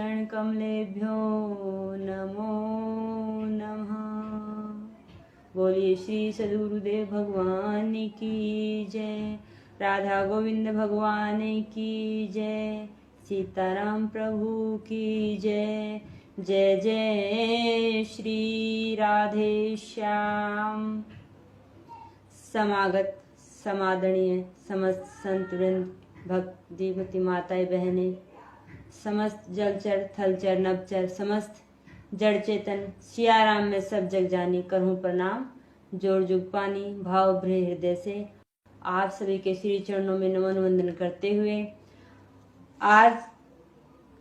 कमलेभ्यो नमो नमः। बोलिए श्री सद्गुरुदेव भगवान की जय, राधा गोविंद भगवान की जय, सीताराम प्रभु की जय। जय जय श्री राधे श्याम। समागत समादरणीय समस्त संत वृंद, भक्त दीवती माताएं बहनें, समस्त जलचर थलचर नभचर, समस्त जड़ चेतन, सियाराम में सब जग जानी, करहूँ प्रणाम जोड़ जुग पानी, भाव भरे हृदय से आप सभी के श्री चरणों में नमन वंदन करते हुए आज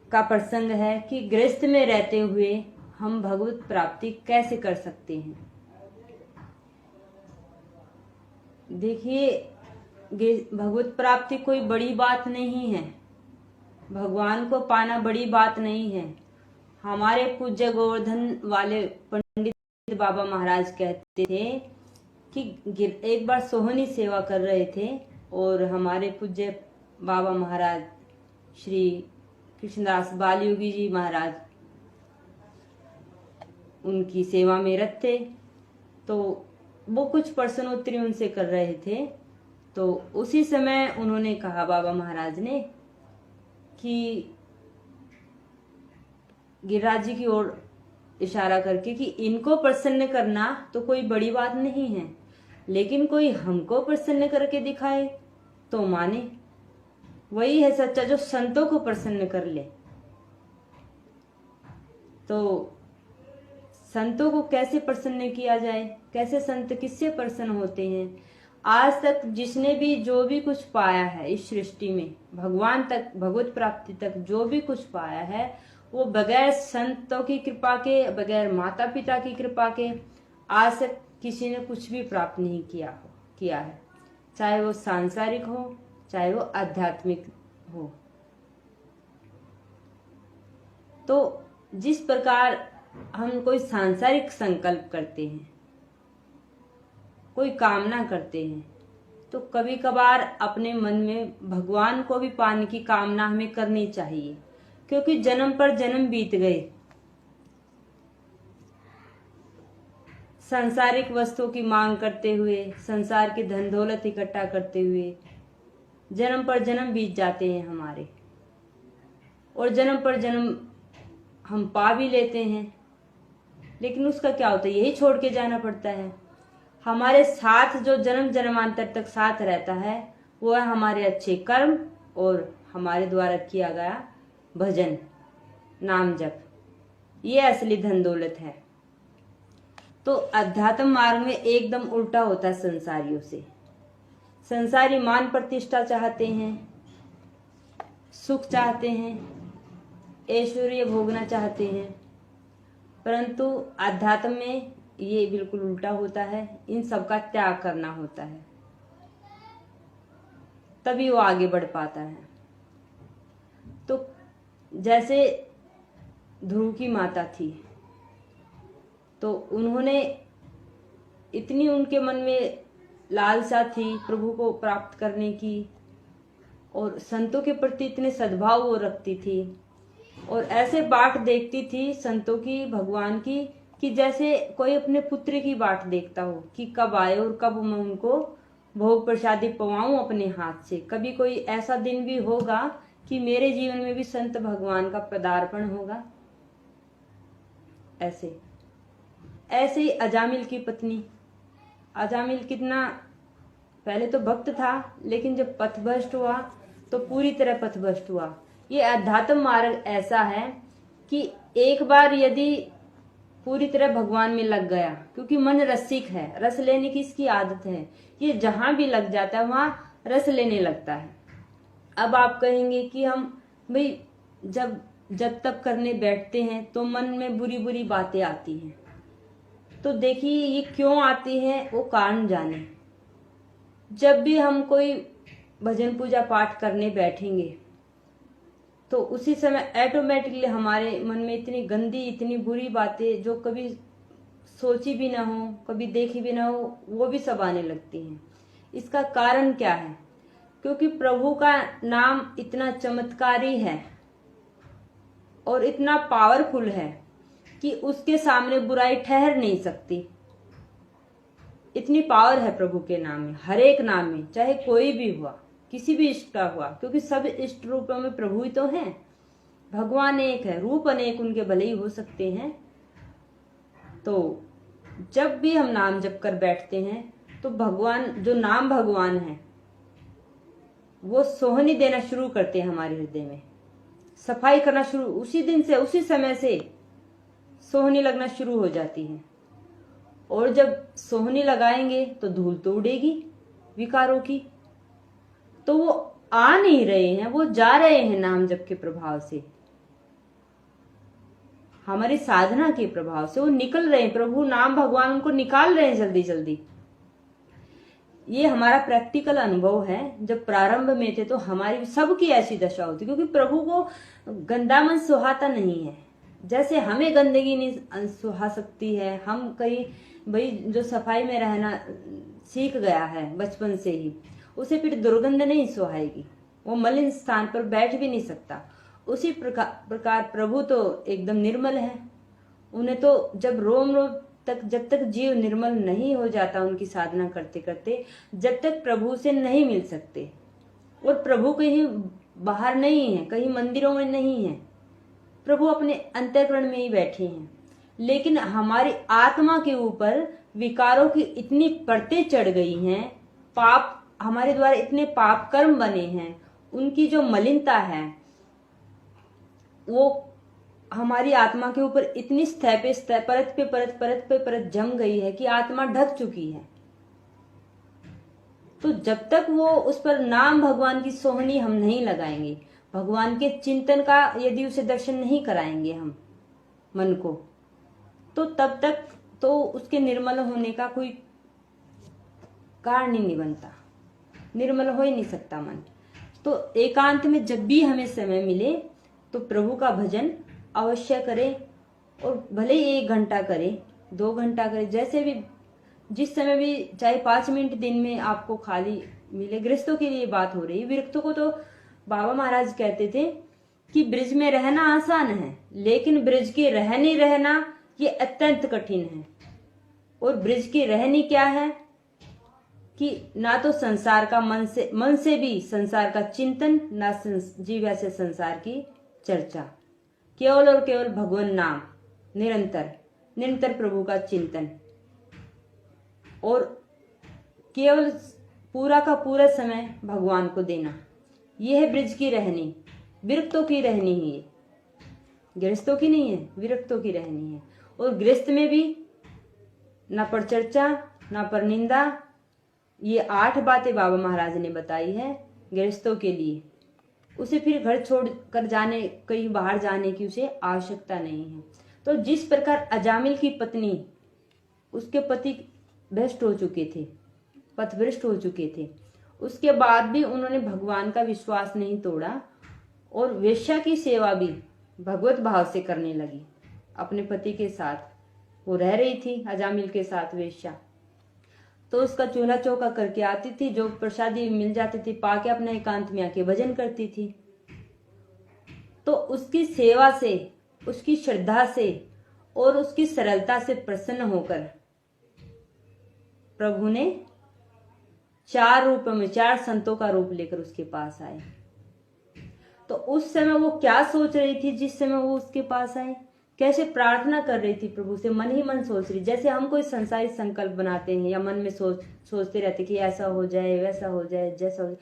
का प्रसंग है कि गृहस्थ में रहते हुए हम भगवत प्राप्ति कैसे कर सकते हैं। देखिए, भगवत प्राप्ति कोई बड़ी बात नहीं है, भगवान को पाना बड़ी बात नहीं है। हमारे पूज्य गोवर्धन वाले पंडित बाबा महाराज कहते थे कि एक बार सोहनी सेवा कर रहे थे और हमारे पूज्य बाबा महाराज श्री कृष्णदास बालयोगी जी महाराज उनकी सेवा में रत थे। तो वो कुछ प्रश्नोत्तरी उनसे कर रहे थे। तो उसी समय उन्होंने कहा, बाबा महाराज ने, कि गिरिराज जी की ओर इशारा करके कि इनको प्रसन्न करना तो कोई बड़ी बात नहीं है, लेकिन कोई हमको प्रसन्न करके दिखाए तो माने। वही है सच्चा जो संतों को प्रसन्न कर ले। तो संतों को कैसे प्रसन्न किया जाए, कैसे संत किससे प्रसन्न होते हैं। आज तक जिसने भी जो भी कुछ पाया है इस सृष्टि में, भगवान तक, भगवत प्राप्ति तक जो भी कुछ पाया है, वो बगैर संतों की कृपा के, बगैर माता पिता की कृपा के आज तक किसी ने कुछ भी प्राप्त नहीं किया है। चाहे वो सांसारिक हो, चाहे वो आध्यात्मिक हो। तो जिस प्रकार हम कोई सांसारिक संकल्प करते हैं, कोई कामना करते हैं, तो कभी कभार अपने मन में भगवान को भी पाने की कामना हमें करनी चाहिए, क्योंकि जन्म पर जन्म बीत गए। सांसारिक वस्तुओं की मांग करते हुए, संसार की धन दौलत इकट्ठा करते हुए जन्म पर जन्म बीत जाते हैं हमारे, और जन्म पर जन्म हम पा भी लेते हैं, लेकिन उसका क्या होता है, यही छोड़ के जाना पड़ता है। हमारे साथ जो जन्म जन्मांतर तक साथ रहता है वो है हमारे अच्छे कर्म और हमारे द्वारा किया गया भजन, नाम जप। ये असली धन दौलत है। तो अध्यात्म मार्ग में एकदम उल्टा होता है संसारियों से। संसारी मान प्रतिष्ठा चाहते हैं, सुख चाहते हैं, ऐश्वर्य भोगना चाहते हैं, परंतु अध्यात्म में ये बिल्कुल उल्टा होता है। इन सब का त्याग करना होता है, तभी वो आगे बढ़ पाता है। तो जैसे ध्रुव की माता थी, तो उन्होंने इतनी, उनके मन में लालसा थी प्रभु को प्राप्त करने की, और संतों के प्रति इतने सद्भाव वो रखती थी, और ऐसे बाट देखती थी संतों की, भगवान की, कि जैसे कोई अपने पुत्र की बाट देखता हो कि कब आए और कब मैं उनको भोग प्रसादी पवाऊं अपने हाथ से। कभी कोई ऐसा दिन भी होगा कि मेरे जीवन में भी संत भगवान का पदार्पण होगा। ऐसे ही अजामिल की पत्नी, अजामिल कितना पहले तो भक्त था, लेकिन जब पथभ्रष्ट हुआ तो पूरी तरह पथभ्रष्ट हुआ। ये अध्यात्म मार्ग ऐसा है कि एक बार यदि पूरी तरह भगवान में लग गया, क्योंकि मन रसिक है, रस लेने की इसकी आदत है, ये जहां भी लग जाता है वहां रस लेने लगता है। अब आप कहेंगे कि हम भाई जब तक करने बैठते हैं तो मन में बुरी बुरी बातें आती हैं। तो देखिए ये क्यों आती है, वो कारण जाने। जब भी हम कोई भजन पूजा पाठ करने बैठेंगे तो उसी समय ऑटोमेटिकली हमारे मन में इतनी गंदी, इतनी बुरी बातें जो कभी सोची भी ना हो, कभी देखी भी ना हो, वो भी सब आने लगती हैं। इसका कारण क्या है? क्योंकि प्रभु का नाम इतना चमत्कारी है और इतना पावरफुल है कि उसके सामने बुराई ठहर नहीं सकती। इतनी पावर है प्रभु के नाम में, हर एक नाम में, चाहे कोई भी हुआ, किसी भी इष्ट का हुआ, क्योंकि सब इष्ट रूपों में प्रभु ही तो हैं। भगवान एक है, रूप अनेक उनके भले ही हो सकते हैं। तो जब भी हम नाम जप कर बैठते हैं तो भगवान, जो नाम भगवान है, वो सोहनी देना शुरू करते हैं हमारे हृदय में, सफाई करना शुरू, उसी दिन से, उसी समय से सोहनी लगना शुरू हो जाती है। और जब सोहनी लगाएंगे तो धूल तो उड़ेगी विकारों की। तो वो आ नहीं रहे हैं, वो जा रहे हैं नाम जप के प्रभाव से, हमारी साधना के प्रभाव से वो निकल रहे हैं। प्रभु नाम भगवान उनको निकाल रहे हैं जल्दी जल्दी। ये हमारा प्रैक्टिकल अनुभव है। जब प्रारंभ में थे तो हमारी सबकी ऐसी दशा होती, क्योंकि प्रभु को गंदा मन सुहाता नहीं है। जैसे हमें गंदगी नहीं सुहा सकती है, हम कहीं भाई जो सफाई में रहना सीख गया है बचपन से ही, उसे फिर दुर्गंध नहीं सुहाएगी, वो मलिन स्थान पर बैठ भी नहीं सकता। उसी प्रकार प्रभु तो एकदम निर्मल है। उन्हें तो जब रोम रोम तक, जब तक जीव निर्मल नहीं हो जाता उनकी साधना करते करते, जब तक प्रभु से नहीं मिल सकते। और प्रभु कहीं बाहर नहीं है, कहीं मंदिरों में नहीं है, प्रभु अपने अंतःकरण में ही बैठे हैं। लेकिन हमारी आत्मा के ऊपर विकारों की इतनी परतें चढ़ गई हैं, पाप हमारे द्वारा इतने पाप कर्म बने हैं, उनकी जो मलिनता है वो हमारी आत्मा के ऊपर इतनी परत पे परत जम गई है कि आत्मा ढक चुकी है। तो जब तक वो उस पर नाम भगवान की सोहनी हम नहीं लगाएंगे, भगवान के चिंतन का यदि उसे दर्शन नहीं कराएंगे हम मन को, तो तब तक तो उसके निर्मल होने का कोई कारण ही नहीं बनता, निर्मल हो ही नहीं सकता मन। तो एकांत में जब भी हमें समय मिले तो प्रभु का भजन अवश्य करें, और भले ही 1 घंटा करें, 2 घंटा करें, जैसे भी, जिस समय भी, चाहे 5 मिनट दिन में आपको खाली मिले। गृहस्थों के लिए बात हो रही है, विरक्तों को तो बाबा महाराज कहते थे कि ब्रिज में रहना आसान है, लेकिन ब्रिज के रहनी रहना ये अत्यंत कठिन है। और ब्रिज की रहनी क्या है कि ना तो संसार का मन से भी संसार का चिंतन, ना जीव से संसार की चर्चा, केवल और केवल भगवान नाम, निरंतर प्रभु का चिंतन, और केवल पूरा का पूरा समय भगवान को देना। यह है ब्रिज की रहनी, विरक्तों की रहनी ही है, गृहस्थों की नहीं है, विरक्तों की रहनी है। और गृहस्थ में भी ना पर चर्चा, ना पर निंदा, ये 8 बातें बाबा महाराज ने बताई है गृहस्थों के लिए। उसे फिर घर छोड़ कर जाने, कहीं बाहर जाने की उसे आवश्यकता नहीं है। तो जिस प्रकार अजामिल की पत्नी, उसके पति भ्रष्ट हो चुके थे, पथभ्रष्ट हो चुके थे, उसके बाद भी उन्होंने भगवान का विश्वास नहीं तोड़ा और वेश्या की सेवा भी भगवत भाव से करने लगी। अपने पति के साथ वो रह रही थी, अजामिल के साथ वेश्या, तो उसका चूल्हा चौका करके आती थी, जो प्रसादी मिल जाती थी पाके अपने एकांत में आके भजन करती थी। तो उसकी सेवा से, उसकी श्रद्धा से और उसकी सरलता से प्रसन्न होकर प्रभु ने 4 रूपों में, 4 संतों का रूप लेकर उसके पास आए। तो उस समय वो क्या सोच रही थी जिस समय वो उसके पास आए, कैसे प्रार्थना कर रही थी प्रभु से, मन ही मन सोच रही। जैसे हम कोई संसारी संकल्प बनाते हैं या मन में सोचते रहते कि ऐसा हो जाए, वैसा हो जाए, जैसा हो जाए,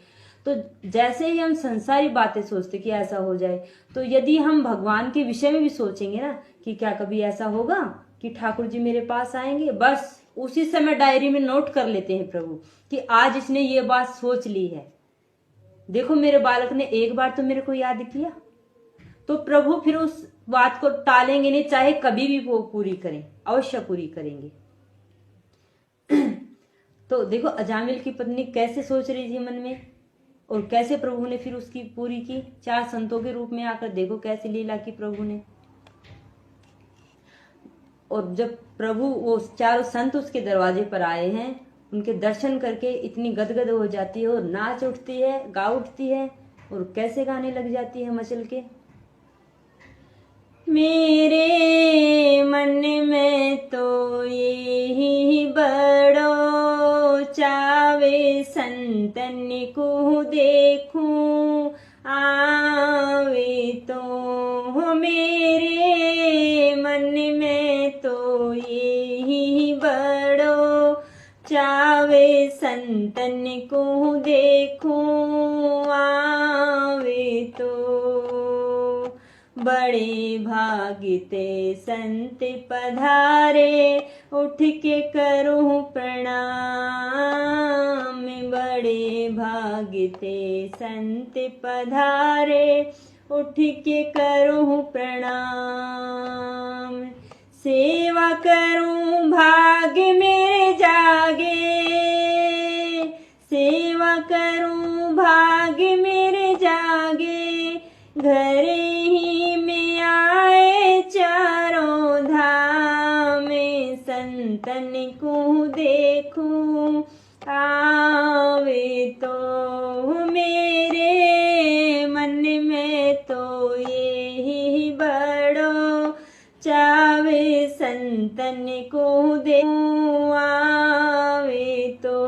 तो जैसे ही हम संसारी बातें सोचते कि ऐसा हो जाए, तो यदि हम भगवान के विषय में भी सोचेंगे ना कि क्या कभी ऐसा होगा कि ठाकुर जी मेरे पास आएंगे, बस उसी समय डायरी में नोट कर लेते हैं प्रभु कि आज इसने ये बात सोच ली है, देखो मेरे बालक ने एक बार तो मेरे को याद किया। तो प्रभु फिर उस बात को टालेंगे नहीं, चाहे कभी भी वो पूरी करें, अवश्य पूरी करेंगे। तो देखो अजामिल की पत्नी कैसे सोच रही थी मन में, और कैसे प्रभु ने फिर उसकी पूरी की। 4 संतों के रूप में आकर देखो कैसी लीला की प्रभु ने। और जब प्रभु, वो 4 संत उसके दरवाजे पर आए हैं, उनके दर्शन करके इतनी गदगद हो जाती है और नाच उठती है, गा उठती है, और कैसे गाने लग जाती है मचल के मेरे मन में तो यही बड़ो चावे संतन को देखूं आवे तो। मेरे मन में तो यही बड़ो चावे संतन को देखूं आवे तो। बड़े भागिते संत पधारे उठ के करूं प्रणाम। बड़े भागिते संत पधारे उठ के करूं प्रणाम। सेवा करूं भाग्य मेरे जागे, सेवा करूं भाग्य मेरे जागे। घरे ही में आए चारों धाम, संतन को देखूं आवे तो। मेरे मन में तो यही बड़ो चावे संतन को देखूं आवे तो।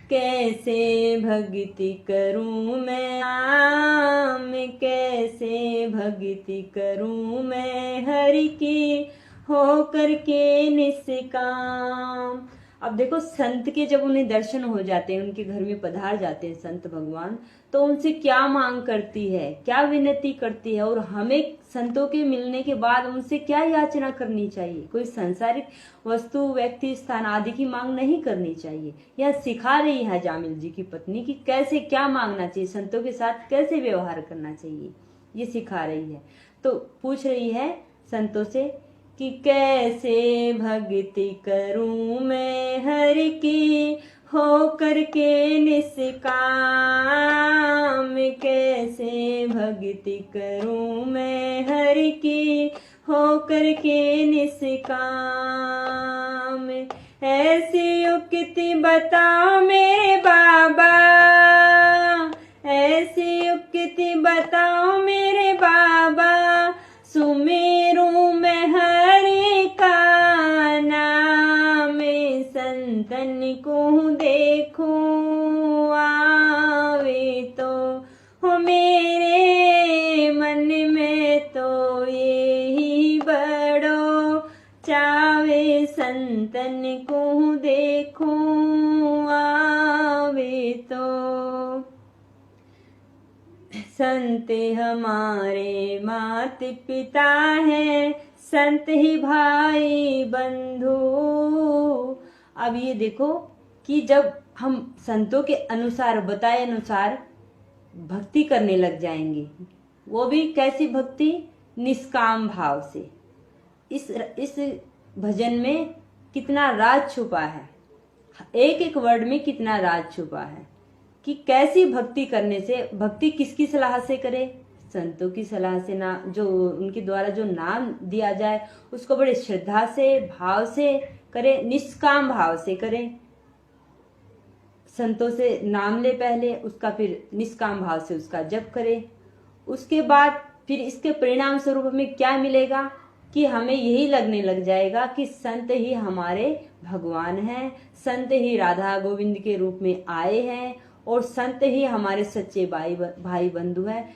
कैसे भक्ति करूं मैं आम, कैसे भक्ति करूं मैं हरि की हो करके निष्काम। अब देखो संत के जब उन्हें दर्शन हो जाते हैं, उनके घर में पधार जाते हैं संत भगवान, तो उनसे क्या मांग करती है, क्या विनती करती है, और हमें संतों के मिलने के बाद उनसे क्या याचना करनी चाहिए। कोई सांसारिक वस्तु, व्यक्ति, स्थान आदि की मांग नहीं करनी चाहिए। यह सिखा रही है अजामिल जी की पत्नी कि कैसे क्या मांगना चाहिए, संतों के साथ कैसे व्यवहार करना चाहिए, ये सिखा रही है। तो पूछ रही है संतों से कि कैसे भक्ति करूं मैं हरि की हो करके निष्काम। कैसे भक्ति करूं मैं हरि की हो करके निष्काम। ऐसी युक्ति बताओ मेरे बाबा, ऐसी युक्ति बताओ मेरे बाबा। सुमेरूं मैं हरि का नाम, संतन को देखूं आवे तो। हो मेरे मन में तो यही बड़ो चावे संतन को देखूं आवे तो। संत हमारे मात पिता हैं, संत ही भाई बंधु। अब ये देखो कि जब हम संतों के अनुसार, बताए अनुसार भक्ति करने लग जाएंगे, वो भी कैसी भक्ति, निष्काम भाव से। इस भजन में कितना राज छुपा है, एक एक वर्ड में कितना राज छुपा है कि कैसी भक्ति करने से। भक्ति किसकी सलाह से करे, संतों की सलाह से, ना जो उनके द्वारा जो नाम दिया जाए उसको बड़े श्रद्धा से, भाव से करे, निष्काम भाव से करे। संतों से नाम ले पहले, उसका फिर निष्काम भाव से उसका जप करे। उसके बाद फिर इसके परिणाम स्वरूप हमें क्या मिलेगा कि हमें यही लगने लग जाएगा कि संत ही हमारे भगवान हैं, संत ही राधा गोविंद के रूप में आए हैं, और संत ही हमारे सच्चे भाई बंधु हैं।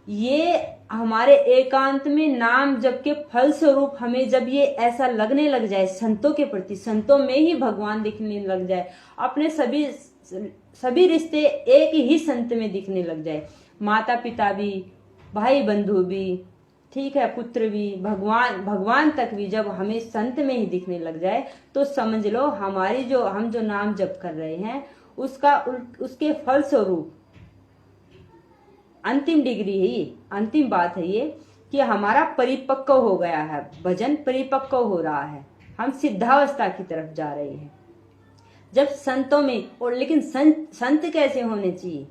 ये हमारे एकांत में नाम जप के फल स्वरूप हमें जब ये ऐसा लगने लग जाए संतों के प्रति, संतों में ही भगवान दिखने लग जाए, अपने सभी रिश्ते एक ही संत में दिखने लग जाए, माता पिता भी, भाई बंधु भी, ठीक है, पुत्र भी, भगवान तक भी जब हमें संत में ही दिखने लग जाए, तो समझ लो हमारी हम जो नाम जप कर रहे हैं उसके फल स्वरूप अंतिम डिग्री है ये, अंतिम बात है ये कि हमारा परिपक्व हो गया है, भजन परिपक्व हो रहा है, हम सिद्धावस्था की तरफ जा रहे हैं जब संतों में। और लेकिन संत कैसे होने चाहिए,